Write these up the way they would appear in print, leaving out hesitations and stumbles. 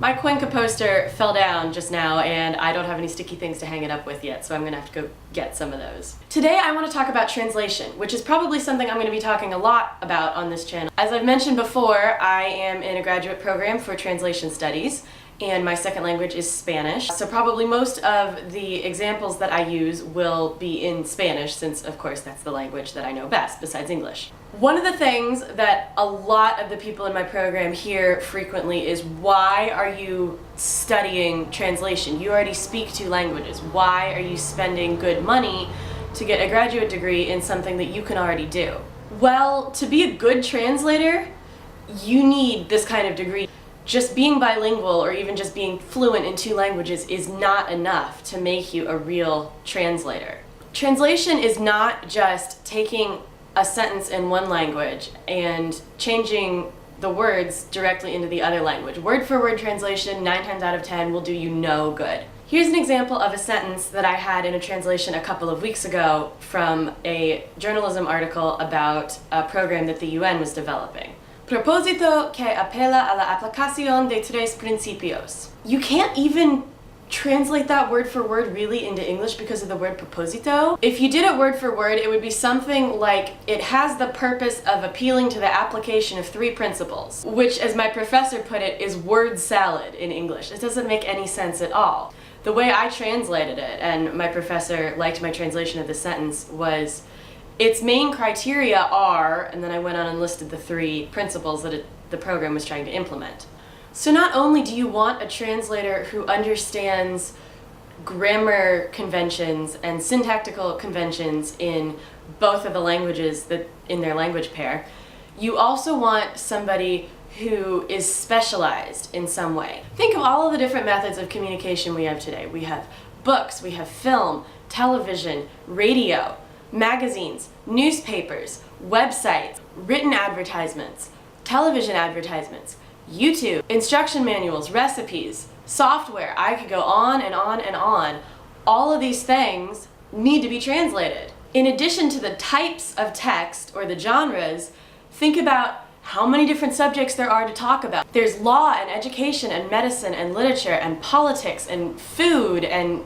My Cuenca poster fell down just now and I don't have any sticky things to hang it up with yet, so I'm gonna have to go get some of those. Today I want to talk about translation, which is probably something I'm going to be talking a lot about on this channel. As I've mentioned before, I am in a graduate program for translation studies, and my second language is Spanish. So probably most of the examples that I use will be in Spanish, since of course that's the language that I know best besides English. One of the things that a lot of the people in my program hear frequently is, why are you studying translation? You already speak two languages. Why are you spending good money to get a graduate degree in something that you can already do? Well, to be a good translator, you need this kind of degree. Just being bilingual or even just being fluent in two languages is not enough to make you a real translator. Translation is not just taking a sentence in one language and changing the words directly into the other language. Word for word translation, 9 times out of 10, will do you no good. Here's an example of a sentence that I had in a translation a couple of weeks ago from a journalism article about a program that the UN was developing. Propósito que apela a la aplicación de tres principios. You can't even translate that word for word really into English because of the word propósito. If you did it word for word, it would be something like, it has the purpose of appealing to the application of 3 principles, which, as my professor put it, is word salad in English. It doesn't make any sense at all. The way I translated it, and my professor liked my translation of the sentence, was, its main criteria are, and then I went on and listed the 3 principles that the program was trying to implement. So not only do you want a translator who understands grammar conventions and syntactical conventions in both of the languages that in their language pair, you also want somebody who is specialized in some way. Think of all of the different methods of communication we have today. We have books, we have film, television, radio, magazines, newspapers, websites, written advertisements, television advertisements, YouTube, instruction manuals, recipes, software. I could go on and on and on. All of these things need to be translated. In addition to the types of text or the genres, think about how many different subjects there are to talk about. There's law and education and medicine and literature and politics and food and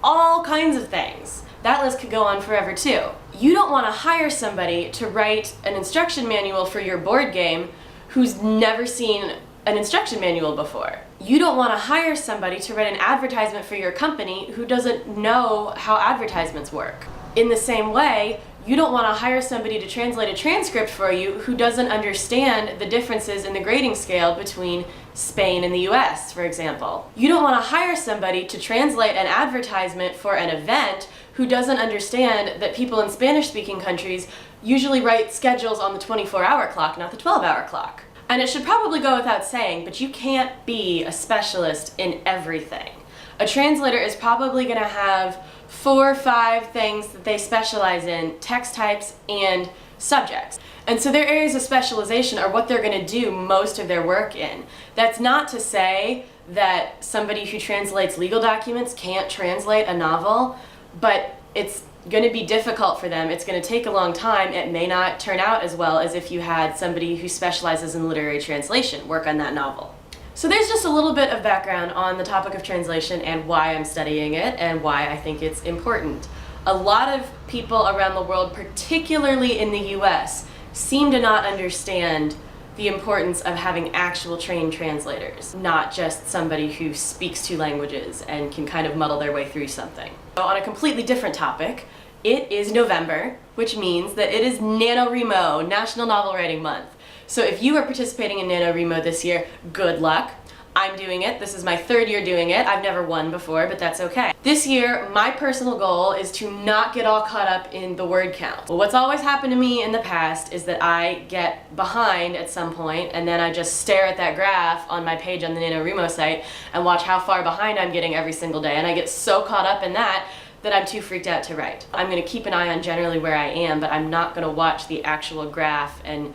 all kinds of things. That list could go on forever too. You don't want to hire somebody to write an instruction manual for your board game who's never seen an instruction manual before. You don't want to hire somebody to write an advertisement for your company who doesn't know how advertisements work. In the same way, you don't want to hire somebody to translate a transcript for you who doesn't understand the differences in the grading scale between Spain and the US, for example. You don't want to hire somebody to translate an advertisement for an event who doesn't understand that people in Spanish-speaking countries usually write schedules on the 24-hour clock, not the 12-hour clock. And it should probably go without saying, but you can't be a specialist in everything. A translator is probably going to have 4 or 5 things that they specialize in, text types and subjects. And so their areas of specialization are what they're going to do most of their work in. That's not to say that somebody who translates legal documents can't translate a novel, but it's going to be difficult for them. It's going to take a long time. It may not turn out as well as if you had somebody who specializes in literary translation work on that novel. So there's just a little bit of background on the topic of translation and why I'm studying it and why I think it's important. A lot of people around the world, particularly in the US, seem to not understand the importance of having actual trained translators, not just somebody who speaks 2 languages and can kind of muddle their way through something. So on a completely different topic, it is November, which means that it is NaNoWriMo, National Novel Writing Month. So if you are participating in NaNoWriMo this year, good luck. I'm doing it. This is my 3rd year doing it. I've never won before, but that's okay. This year, my personal goal is to not get all caught up in the word count. Well, what's always happened to me in the past is that I get behind at some point, and then I just stare at that graph on my page on the NaNoWriMo site and watch how far behind I'm getting every single day, and I get so caught up in that I'm too freaked out to write. I'm going to keep an eye on generally where I am, but I'm not going to watch the actual graph and,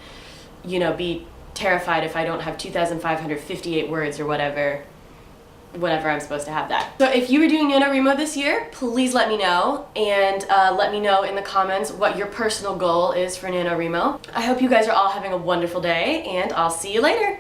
you know, be terrified if I don't have 2,558 words or whenever I'm supposed to have that. So if you were doing NaNoWriMo this year, please let me know, and let me know in the comments what your personal goal is for NaNoWriMo. I hope you guys are all having a wonderful day, and I'll see you later.